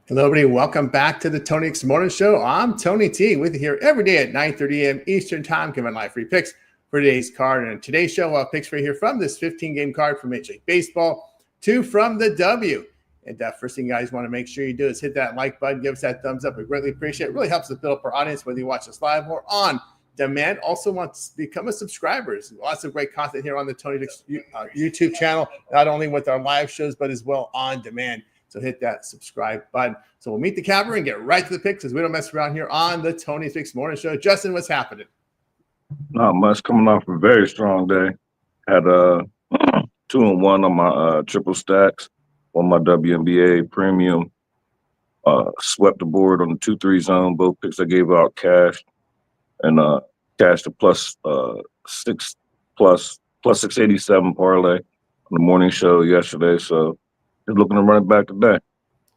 Hello, everybody. Welcome back to the Tony X Morning Show. I'm Tony T with you here every day at 9:30 a.m. Eastern Time, giving live free picks for today's card. And today's show, I'll have picks for you here from this 15-game card from Major League Baseball, two from the W. And first thing you guys want to make sure you do is hit that like button, give us that thumbs up. We greatly appreciate it. It really helps us build up our audience, whether you watch us live or on demand. Also want to become a subscriber. Lots of great content here on the Tony X YouTube channel, not only with our live shows, but as well on demand. So hit that subscribe button. So we'll meet the cavalry and get right to the picks, as we don't mess around here on the Tony X Morning Show. Justin, what's happening? Not much. Coming off a very strong day. Had 2-1 on my triple stacks on my WNBA premium. Swept the board on the 2-3 zone. Both picks I gave out cash, and cashed a plus 687 parlay on the morning show yesterday. So just looking to run it back today.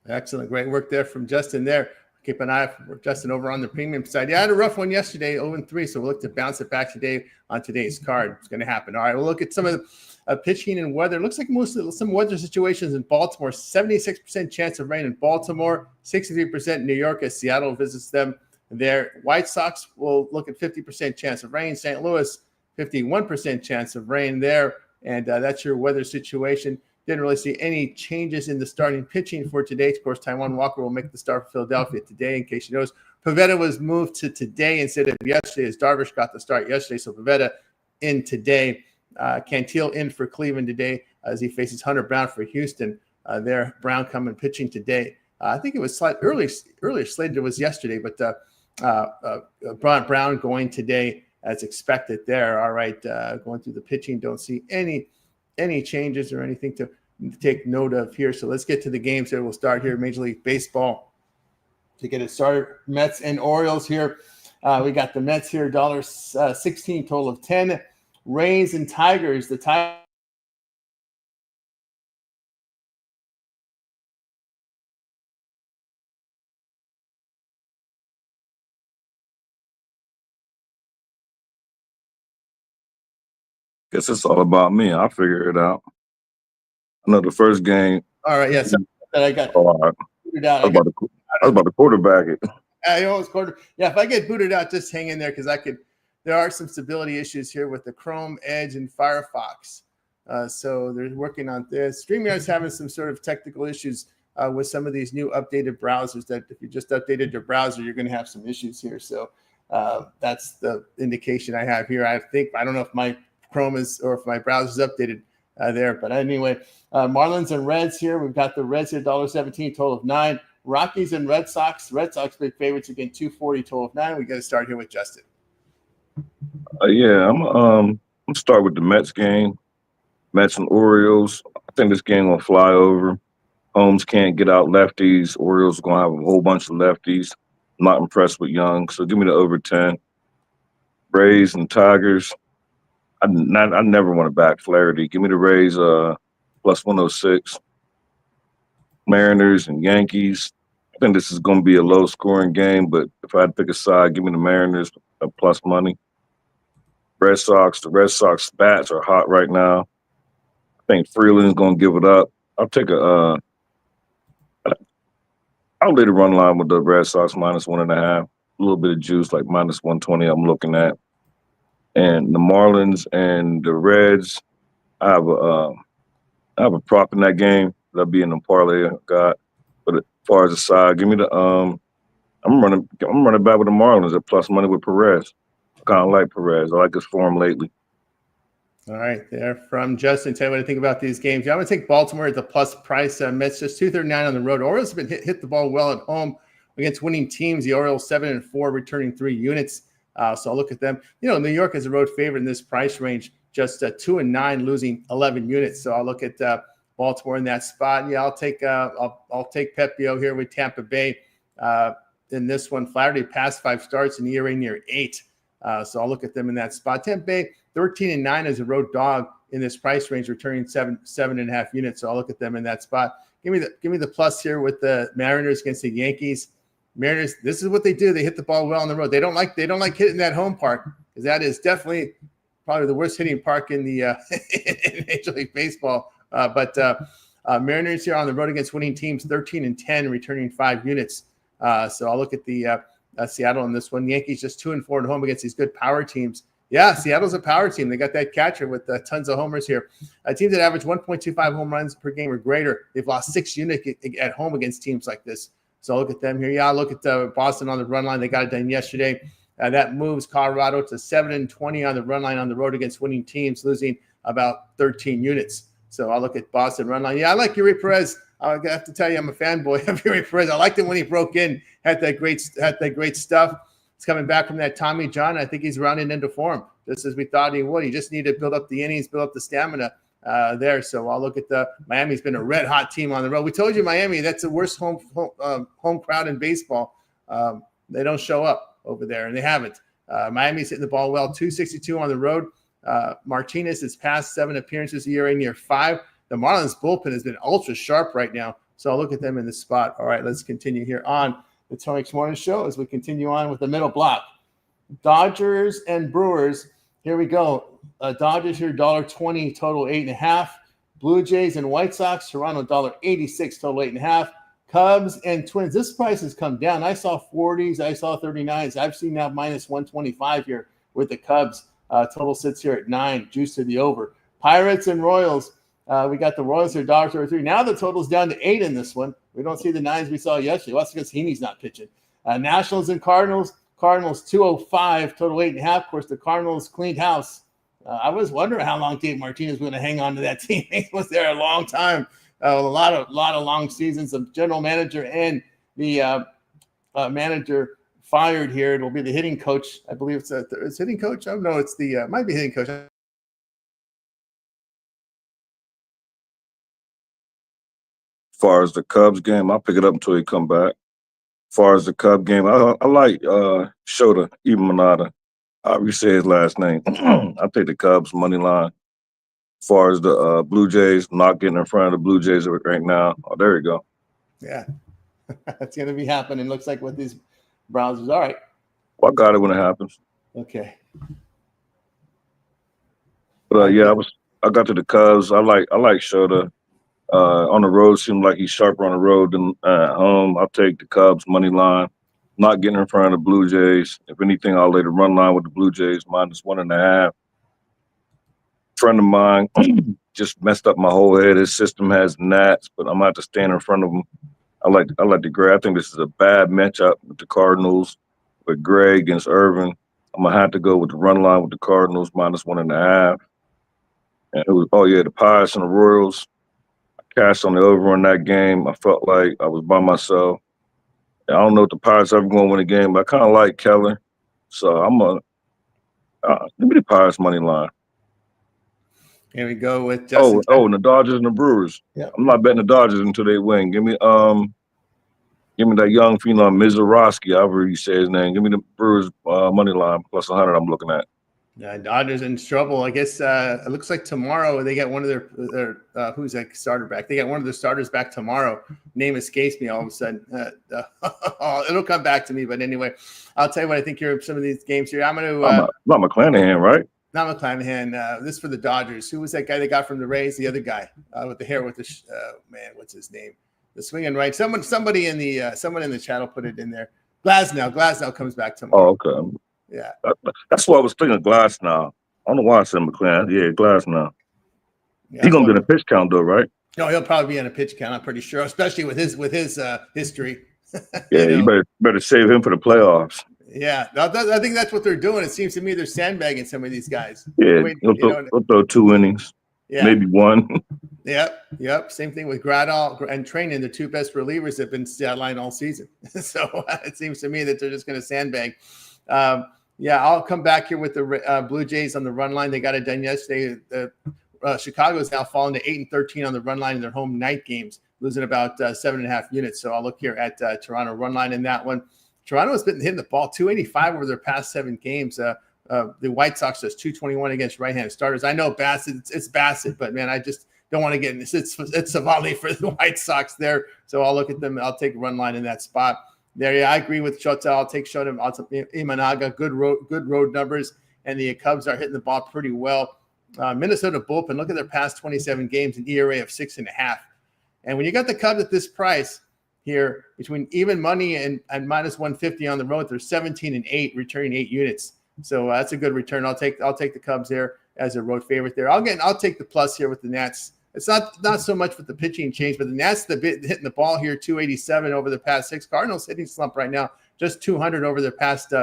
Excellent. Great work there from Justin there. Keep an eye out for Justin over on the premium side. Yeah, I had a rough one yesterday, 0-3, so we'll look to bounce it back today on today's card. It's going to happen. All right, we'll look at some of the pitching and weather. It looks like some weather situations in Baltimore. 76% chance of rain in Baltimore, 63% in New York as Seattle visits them there. White Sox will look at 50% chance of rain. St. Louis, 51% chance of rain there. And that's your weather situation. Didn't really see any changes in the starting pitching for today. Of course, Taijuan Walker will make the start for Philadelphia today. In case you notice, Pivetta was moved to today instead of yesterday, as Darvish got the start yesterday. So Pivetta in today. Cantil in for Cleveland today as he faces Hunter Brown for Houston. There, Brown coming pitching today. I think it was earlier slated it was yesterday, but Brown going today as expected there. All right, going through the pitching, don't see any changes or anything to take note of here. So let's get to the games here. We'll start here, Major League Baseball. To get it started, Mets and Orioles here. We got the Mets here, $16, total of 10. Rays and Tigers. The Tigers. Guess it's all about me. I'll figure it out. I know the first game. All right, yes. Yeah, I got booted out. I was about to quarterback it. I almost quarter. Yeah, if I get booted out, just hang in there because there are some stability issues here with the Chrome, Edge, and Firefox. So they're working on this. StreamYard's having some sort of technical issues with some of these new updated browsers that if you just updated your browser, you're going to have some issues here. So that's the indication I have here. I don't know if my Chrome is or if my browser is updated there. But anyway, Marlins and Reds here. We've got the Reds here, $1.17, total of 9. Rockies and Red Sox. Red Sox big favorites again, $2.40, total of 9. We got to start here with Justin. I'm start with the Mets game. Mets and Orioles. I think this game will fly over. Holmes can't get out lefties. Orioles are going to have a whole bunch of lefties. I'm not impressed with Young, so give me the over 10. Rays and Tigers. I never want to back Flaherty. Give me the Rays plus 106. Mariners and Yankees. I think this is going to be a low-scoring game, but if I had to pick a side, give me the Mariners plus money. Red Sox. The Red Sox bats are hot right now. I think Freeland's going to give it up. I'll take I'll lay the run line with the Red Sox minus 1.5. A little bit of juice, like minus 120 I'm looking at. And the Marlins and the Reds, I have a prop in that game. That'll be in the parlay I got. But as far as the side, give me the I'm running back with the Marlins at plus money with Perez. I kind of like Perez. I like his form lately. All right, there from Justin. Tell you what I think about these games. Yeah, I'm going to take Baltimore at the plus price. Mets just 239 on the road. Orioles have been hit the ball well at home against winning teams. The Orioles 7-4, returning 3 units. So I'll look at them. New York is a road favorite in this price range, just 2-9, losing 11 units. So I'll look at Baltimore in that spot. Yeah, I'll take Pepio here with Tampa Bay in this one. Flaherty past 5 starts and ERA near 8. So I'll look at them in that spot. Tampa Bay 13-9 as a road dog in this price range, returning 7.5 units. So I'll look at them in that spot. Give me the plus here with the Mariners against the Yankees. Mariners, this is what they do. They hit the ball well on the road. They don't like hitting that home park because that is definitely probably the worst hitting park in the in Major League Baseball. But Mariners here on the road against winning teams, 13-10, returning 5 units. So I'll look at the Seattle in this one. Yankees just 2-4 at home against these good power teams. Yeah, Seattle's a power team. They got that catcher with tons of homers here. Teams that average 1.25 home runs per game or greater, they've lost 6 units at home against teams like this. So I'll look at them here. Yeah, I'll look at Boston on the run line. They got it done yesterday. That moves Colorado to 7-20 on the run line on the road against winning teams, losing about 13 units. So I'll look at Boston run line. Yeah, I like Yuri Perez. I have to tell you, I'm a fanboy of Yuri Perez. I liked him when he broke in, had that great stuff. He's coming back from that Tommy John. I think he's rounding into form, just as we thought he would. He just needed to build up the innings, build up the stamina there. So I'll look at Miami's been a red hot team on the road. We told you Miami, that's the worst home crowd in baseball. They don't show up over there, and they haven't. Miami's hitting the ball well, 262 on the road. Martinez has passed 7 appearances a year in year 5. The Marlins bullpen has been ultra sharp right now. So I'll look at them in this spot. All right, let's continue here on the Tony X Morning Show as we continue on with the middle block. Dodgers and Brewers. Here we go. Dodgers here, $1.20, total 8.5. Blue Jays and White Sox, Toronto, $1.86, total 8.5. Cubs and Twins. This price has come down. I saw 40s. I saw 39s. I've seen now minus 125 here with the Cubs. Total sits here at 9, juice to the over. Pirates and Royals. We got the Royals here, $1.33. Now the total's down to 8 in this one. We don't see the 9s we saw yesterday. Well, that's because Heaney's not pitching. Nationals and Cardinals. Cardinals 205, total 8.5. Of course, the Cardinals cleaned house. I was wondering how long Dave Martinez was going to hang on to that team. He was there a long time. A lot of long seasons. The general manager and the manager fired here. It'll be the hitting coach. I believe it's hitting coach. Oh no, it's the might be hitting coach. As far as the Cubs game, I'll pick it up until he come back. As far as the Cub game, I like Shota Imanata. I already say his last name. I'll take the Cubs money line. As far as the Blue Jays, not getting in front of the Blue Jays right now. Oh, there you go. Yeah, that's going to be happening. Looks like with these browsers. All right. Well, I got it when it happens. Okay. But yeah, I got to the Cubs. I like Shota. On the road, seemed like he's sharper on the road than at home. I'll take the Cubs money line. Not getting in front of the Blue Jays. If anything, I'll lay the run line with the Blue Jays minus 1.5. Friend of mine just messed up my whole head. His system has gnats, but I'm gonna have to stand in front of him. I like the Gray. I think this is a bad matchup with the Cardinals, with Gray against Irvin. I'm gonna have to go with the run line with the Cardinals minus 1.5. And it was the Pirates and the Royals. I cashed on the over on that game. I felt like I was by myself. I don't know if the Pirates ever going to win a game, but I kind of like Keller. So I'm gonna give me the Pirates money line. Here we go with Justin. And the Dodgers and the Brewers. Yeah. I'm not betting the Dodgers until they win. Give me that young phenom Mizorowski. I already say his name. Give me the Brewers money line plus 100. I'm looking at. Dodgers in trouble. I guess it looks like tomorrow they got one of their who's that starter back? They got one of their starters back tomorrow. Name escapes me all of a sudden. It'll come back to me. But anyway, I'll tell you what I think here of some of these games here. I'm going to not McClanahan, right? Not McClanahan. This is for the Dodgers. Who was that guy they got from the Rays? The other guy with the hair with the man. What's his name? The swinging right. Somebody in the someone in the chat will put it in there. Glasnow comes back tomorrow. Oh, okay. Yeah, that's what I was thinking. Glasnow. I don't know why I said McClanahan. Yeah, Glasnow. Yeah, he's gonna be in a pitch count though, right? No, he'll probably be in a pitch count. I'm pretty sure, especially with his history. Yeah, you better save him for the playoffs. Yeah, I think that's what they're doing. It seems to me they're sandbagging some of these guys. Yeah, he'll throw 2 innings. Yeah, maybe 1. Yep. Same thing with Gradall and Trainin. The 2 best relievers have been sidelined all season. So it seems to me that they're just going to sandbag. I'll come back here with the Blue Jays on the run line. They got it done yesterday. Chicago's now fallen to 8-13 on the run line in their home night games, losing about 7.5 units. So I'll look here at Toronto run line in that one. Toronto has been hitting the ball 285 over their past 7 games. The White Sox does 221 against right-handed starters. I know Bassett, it's Bassett, but man, I just don't want to get in this. It's Savali for the White Sox there. So I'll look at them. I'll take run line in that spot. There, yeah, I agree with Shota. I'll take Shota. I'll take Imanaga. Good road numbers, and the Cubs are hitting the ball pretty well. Minnesota bullpen. Look at their past 27 games, an ERA of 6.5. And when you got the Cubs at this price here, between even money and minus 150 on the road, they're 17-8, returning 8 units. So that's a good return. I'll take the Cubs there as a road favorite there. I'll take the plus here with the Nats. It's not so much with the pitching change, but the Nats hitting the ball here, 287 over the past 6. Cardinals hitting slump right now, just 200 over their past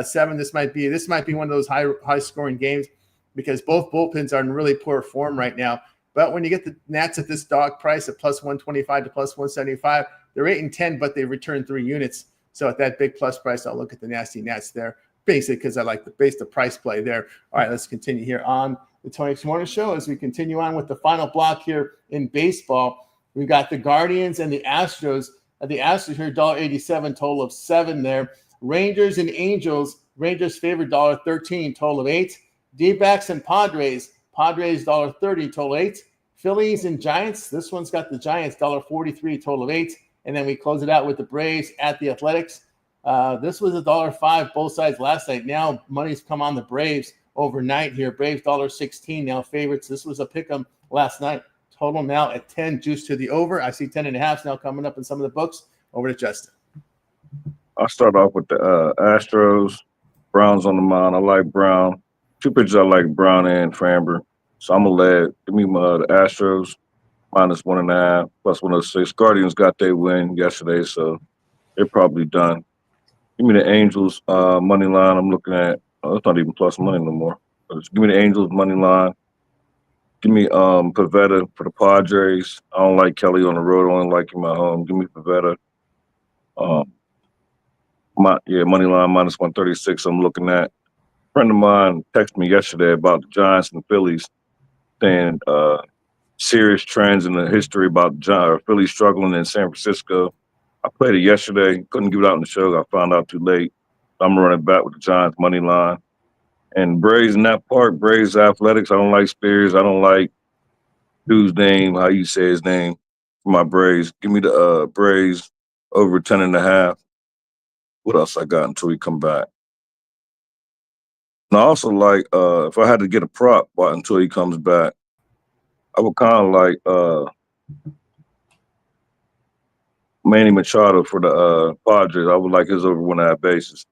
7. This might be one of those high scoring games because both bullpens are in really poor form right now. But when you get the Nats at this dog price at plus 125 to plus 175, they're 8-10, but they return 3 units. So at that big plus price, I'll look at the nasty Nats there, basically because I like the price play there. All right, let's continue here on the Tony X Morning Show as we continue on with the final block here in baseball. We've got the Guardians and the Astros. The Astros here, $1.87, total of 7 there. Rangers and Angels. Rangers favored $1.13, total of 8. D-backs and Padres. Padres $1.30, total 8. Phillies and Giants. This one's got the Giants $1.43, total of 8. And then we close it out with the Braves at the Athletics. This was $1.05 both sides last night. Now money's come on the Braves overnight here. Braves $1.16 now favorites. This was a pick'em last night. Total now at 10, juice to the over. I see 10.5 now coming up in some of the books. Over to Justin. I'll start off with the Astros. Brown's on the mound. I like Brown. 2 pitchers I like, Brown and Framber. So I'm gonna give me the Astros minus 1.5 plus 106. Guardians got their win yesterday, so they're probably done. Give me the Angels money line. I'm looking at. It's not even plus money no more. Just give me the Angels money line. Give me Pavetta for the Padres. I don't like Kelly on the road. I only like him at home. Give me Pavetta. Money line minus 136. I'm looking at. A friend of mine texted me yesterday about the Giants and the Phillies, saying serious trends in the history about Philly struggling in San Francisco. I played it yesterday. Couldn't give it out in the show. I found out too late. I'm running back with the Giants money line. And Braves in that park, Braves Athletics. I don't like Spears. I don't like dude's name, how you say his name, for my Braves. Give me the Braves over 10.5. What else I got until we come back? And I also like, if I had to get a prop until he comes back, I would kind of like Manny Machado for the Padres. I would like his over 1.5 bases.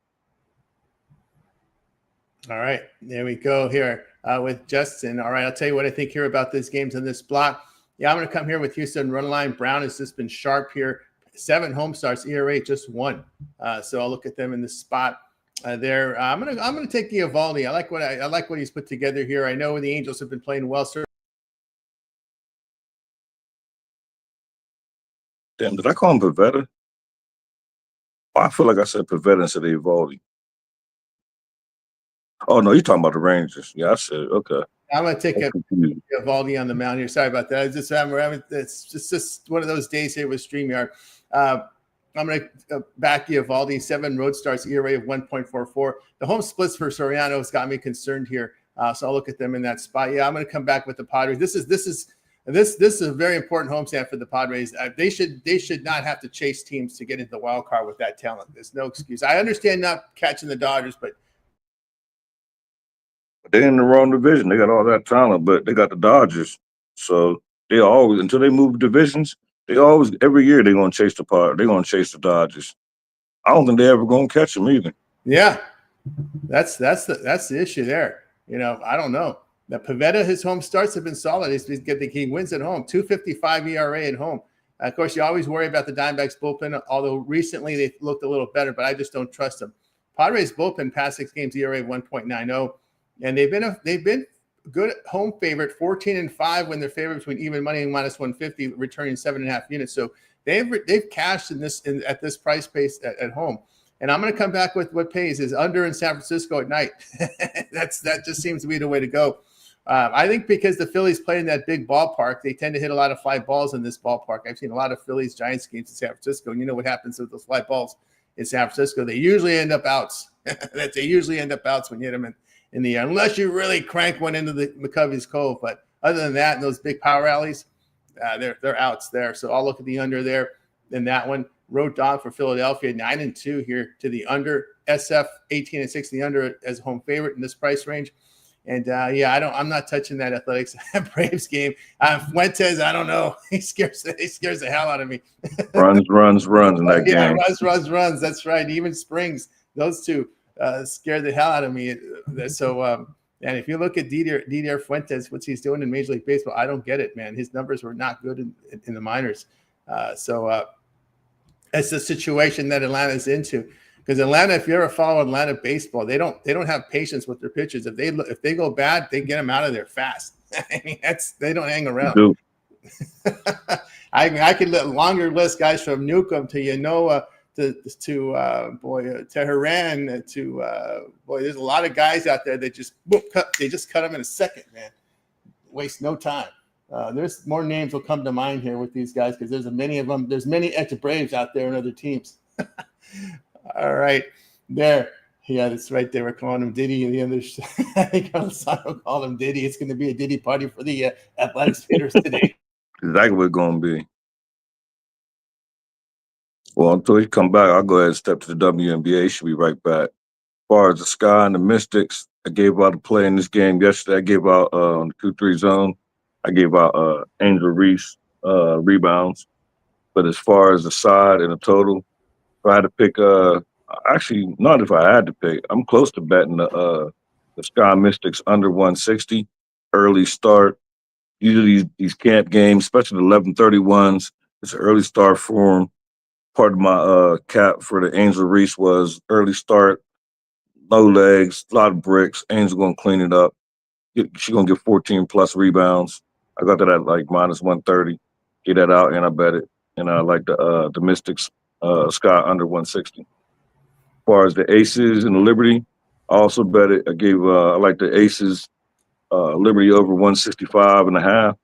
All right, there we go here with Justin. All right, I'll tell you what I think here about these games in this block. Yeah, I'm going to come here with Houston run line. Brown has just been sharp here. 7 home starts, ERA just 1. So I'll look at them in this spot there. I'm gonna take the Eovaldi. I like what he's put together here. I know the Angels have been playing well, sir. Damn, did I call him Pavetta? Oh, I feel like I said Pavetta instead of Eovaldi. Oh, no, you're talking about the Rangers. Yeah, I said, okay. I'm going to take Eovaldi on the mound here. Sorry about that. It's just one of those days here with StreamYard. I'm going to back Eovaldi, 7 road starts, ERA of 1.44. The home splits for Soriano has got me concerned here. So I'll look at them in that spot. Yeah, I'm going to come back with the Padres. This is a very important homestand for the Padres. They should not have to chase teams to get into the wild card with that talent. There's no excuse. I understand not catching the Dodgers, but they're in the wrong division. They got all that talent, but they got the Dodgers. So they always, until they move divisions, every year they're going to chase they're going to chase the Dodgers. I don't think they're ever going to catch them either. Yeah, that's the issue there. I don't know. Now, Pavetta, his home starts have been solid. He wins at home, 2.55 ERA at home. Of course, you always worry about the Diamondbacks bullpen, although recently they looked a little better, but I just don't trust them. Padres bullpen past 6 games, ERA 1.90. And they've been good home favorite, 14-5 when they're favored between even money and minus 150, returning 7.5 units. So they've cashed at this price pace at home. And I'm going to come back with what pays is under in San Francisco at night. That just seems to be the way to go. I think because the Phillies play in that big ballpark, they tend to hit a lot of fly balls in this ballpark. I've seen a lot of Phillies Giants games in San Francisco, and you know what happens with those fly balls in San Francisco. They usually end up outs. They usually end up outs when you hit them in the air, unless you really crank one into the McCovey's Cove. But other than that, and those big power rallies, they're outs there. So I'll look at the under there in that one. Road dog for Philadelphia, 9-2 here to the under. SF 18-6, the under as home favorite in this price range. And I'm not touching that Athletics Braves game. Fuentes, I don't know. He scares the hell out of me. Runs in that game. Runs. That's right. Even Springs, those two scared the hell out of me. So, and if you look at Didier Fuentes, what he's doing in Major League Baseball, I don't get it, man. His numbers were not good in the minors. So it's the situation that Atlanta's into. Because Atlanta, if you ever follow Atlanta baseball, they don't have patience with their pitchers. If they go bad, they get them out of there fast. I mean, they don't hang around. I could longer list guys from Newcomb to Yanoa to Tehran to there's a lot of guys out there that just cut them in a second, man. Waste no time. There's more names will come to mind here with these guys because there's many of them. There's many ex-Braves out there in other teams. All right, there. Yeah, that's right. They were calling him Diddy. And the others, I think Alessandro called him Diddy. It's going to be a Diddy party for the Athletics hitters today. Exactly what it's going to be. Well, until he come back, I'll go ahead and step to the WNBA. Should be right back. As far as the Sky and the Mystics, I gave out a play in this game yesterday. I gave out on the 2-3 zone. I gave out Angel Reese rebounds. But as far as the side and the total, if I had to pick, actually, not if I had to pick, I'm close to betting the Sky Mystics under 160, early start. Usually these camp games, especially the 11:31s, it's an early start for them. Part of my cap for the Angel Reese was early start, low legs, a lot of bricks. Angel going to clean it up. She's going to get 14-plus rebounds. I got that at like minus 130. Get that out, and I bet it. And I like the Mystics Sky under 160. As far as the Aces and the Liberty, I also bet it. I like the Aces Liberty over 165.5.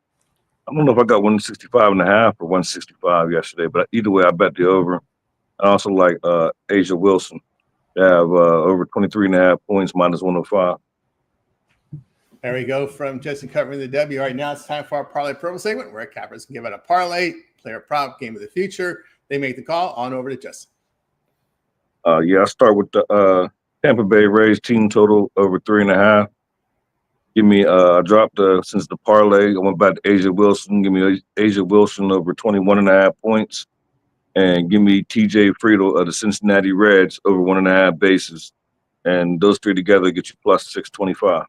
I don't know if I got 165.5 or 165 yesterday, but either way, I bet the over. I also like Asia Wilson. They have over 23.5 points, minus 105. There we go from Justin covering the W. All right, now it's time for our Parlay Promo segment where cappers can give out a parlay, player prop, game of the future. They make the call. On over to Justin. I start with the Tampa Bay Rays team total over 3.5. Give me, I dropped since the parlay. I went back to Asia Wilson. Give me Asia Wilson over 21.5 points. And give me TJ Friedel of the Cincinnati Reds over 1.5 bases. And those three together get you plus 625.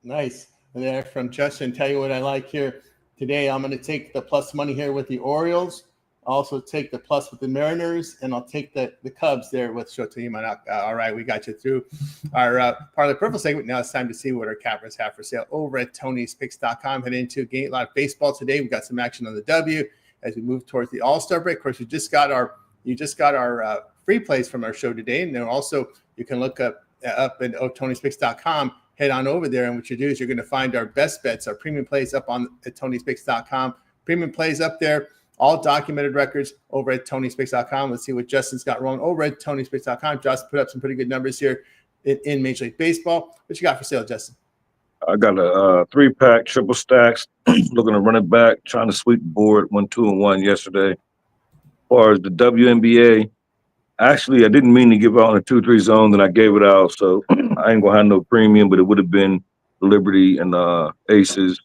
Nice. And there from Justin, tell you what I like here. Today, I'm going to take the plus money here with the Orioles. I'll also take the plus with the Mariners, and I'll take the Cubs there with Shota Imazaki. All right, we got you through our Parlay Purple segment. Now it's time to see what our cappers have for sale over at Tony'sPicks.com. Head into a lot of baseball today. We got some action on the W as we move towards the All-Star break. Of course, you just got our free plays from our show today, and then also you can look up at Tony'sPicks.com. Head on over there, and what you do is you're going to find our best bets, our premium plays up on at Tony'sPicks.com. Premium plays up there. All documented records over at Tony'sPicks.com. Let's see what Justin's got rolling over at Tony'sPicks.com. Justin put up some pretty good numbers here in Major League Baseball. What you got for sale, Justin? I got a 3-pack triple stacks. Looking to run it back, trying to sweep the board. 1, 2, and 1 yesterday. As far as the WNBA, actually, I didn't mean to give out in the 2-3 zone, then I gave it out. So I ain't going to have no premium, but it would have been Liberty and Aces.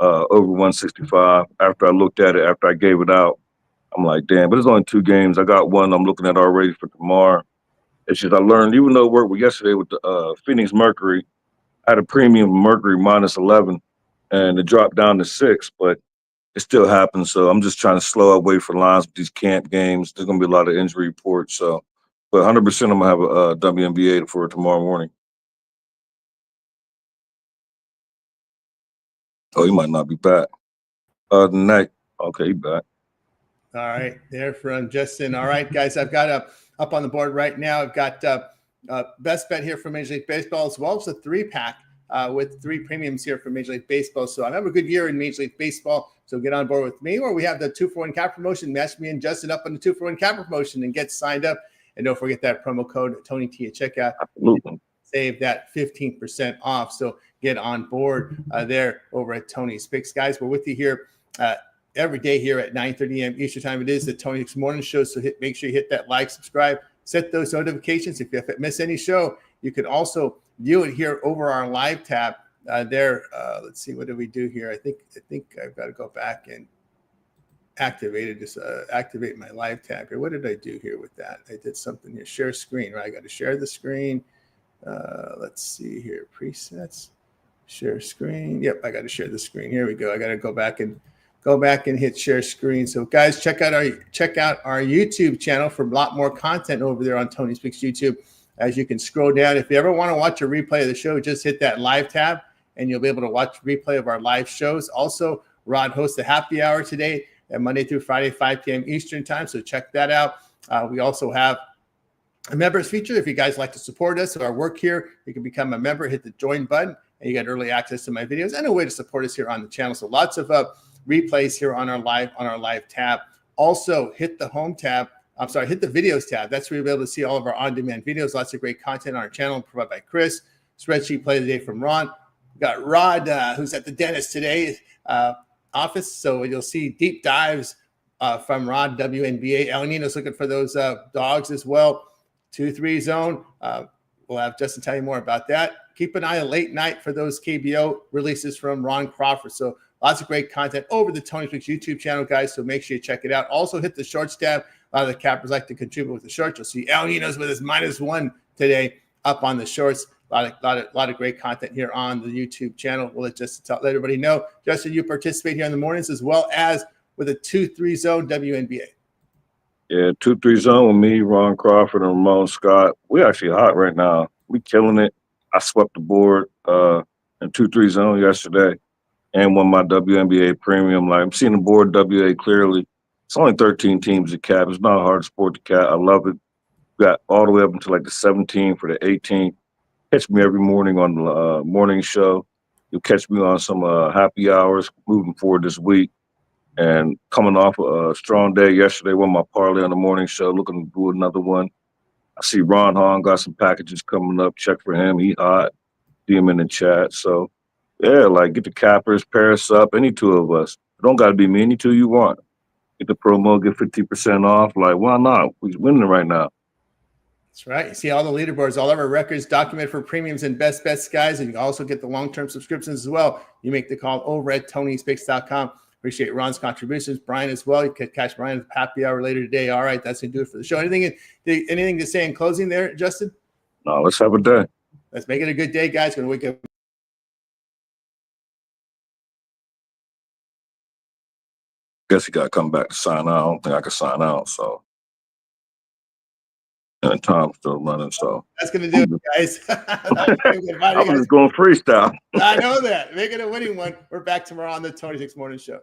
Over 165. After I looked at it, after I gave it out, I'm like, damn, but it's only 2 games. I got one I'm looking at already for tomorrow. It's just I learned, even though it worked with yesterday with the Phoenix Mercury, I had a premium Mercury minus 11, and it dropped down to 6, but it still happens. So I'm just trying to slow up, wait for lines with these camp games. There's going to be a lot of injury reports. So, but 100% I'm going to have a WNBA for tomorrow morning. Oh, he might not be back. Night. Okay, he back. All right, there from Justin. All right, guys, I've got up on the board right now. I've got best bet here for Major League Baseball, as well as a 3-pack with 3 premiums here for Major League Baseball. So I have a good year in Major League Baseball. So get on board with me, or we have the 2-for-1 cap promotion. Match me and Justin up on the 2-for-1 cap promotion and get signed up. And don't forget that promo code Tony T at checkout. Absolutely. Save that 15% off. So get on board there over at Tony's Picks. Guys, we're with you here every day here at 9:30 a.m. Eastern time. It is the Tony's Morning Show. So make sure you hit that like, subscribe, set those notifications. If you miss any show, you can also view it here over our live tab there. Let's see, what do we do here? I think I've got to go back and activate it. Just activate my live tab here. What did I do here with that? I did something here. Share screen, right? I got to share the screen. Let's see here. Presets. Share screen. Yep, I got to share the screen. Here we go. I got to go back and hit share screen. So guys, check out our YouTube channel for a lot more content over there on Tony Speaks YouTube. As you can scroll down, if you ever want to watch a replay of the show, just hit that live tab and you'll be able to watch a replay of our live shows. Also, Rod hosts a happy hour today at Monday through Friday, 5 p.m. Eastern time. So check that out. We also have a members feature. If you guys like to support us or our work here, you can become a member, hit the join button, and you get early access to my videos and a way to support us here on the channel. So lots of replays here on our live tab. Also hit the home tab. Hit the videos tab. That's where you'll be able to see all of our on-demand videos. Lots of great content on our channel provided by Chris. Spreadsheet play of the day from Ron. We got Rod, who's at the dentist today office. So you'll see deep dives from Rod, WNBA. El Nino's looking for those dogs as well. 2-3 zone. We'll have Justin tell you more about that. Keep an eye on late night for those KBO releases from Ron Crawford. So lots of great content over the Tony Speaks YouTube channel, guys. So make sure you check it out. Also hit the shorts tab. A lot of the cappers like to contribute with the shorts. You'll see El Nino's with his -1 today up on the shorts. A lot of great content here on the YouTube channel. We'll let everybody know. Justin, you participate here in the mornings as well as with a 2-3 zone WNBA. Yeah, 2-3 zone with me, Ron Crawford, and Ramon Scott. We actually hot right now. We killing it. I swept the board in 2-3 zone yesterday and won my WNBA premium. Like, I'm seeing the board WA clearly. It's only 13 teams to cap. It's not a hard sport to cap. I love it. Got all the way up until like the 17th for the 18th. Catch me every morning on the morning show. You'll catch me on some happy hours moving forward this week. And coming off a strong day yesterday, won my parlay on the morning show, looking to do another one. I see Ron Hahn got some packages coming up. Check for him. He hot. See him in the chat. So, yeah, like get the cappers, pair us up, any two of us. It don't got to be me, any two you want. Get the promo, get 50% off. Like, why not? We're winning right now. That's right. You see all the leaderboards, all of our records documented for premiums and best bets, guys. And you can also get the long-term subscriptions as well. You make the call over at TonySpeaks.com. Appreciate Ron's contributions. Brian as well. You can catch Brian at happy hour later today. All right, that's going to do it for the show. Anything to say in closing there, Justin? No, let's have a day. Let's make it a good day, guys. Going to wake up. Guess you got to come back to sign out. I don't think I can sign out, so. And time's still running, so. That's going to do it, guys. I was just going freestyle. I know that. Make it a winning one. We're back tomorrow on the 26 Morning Show.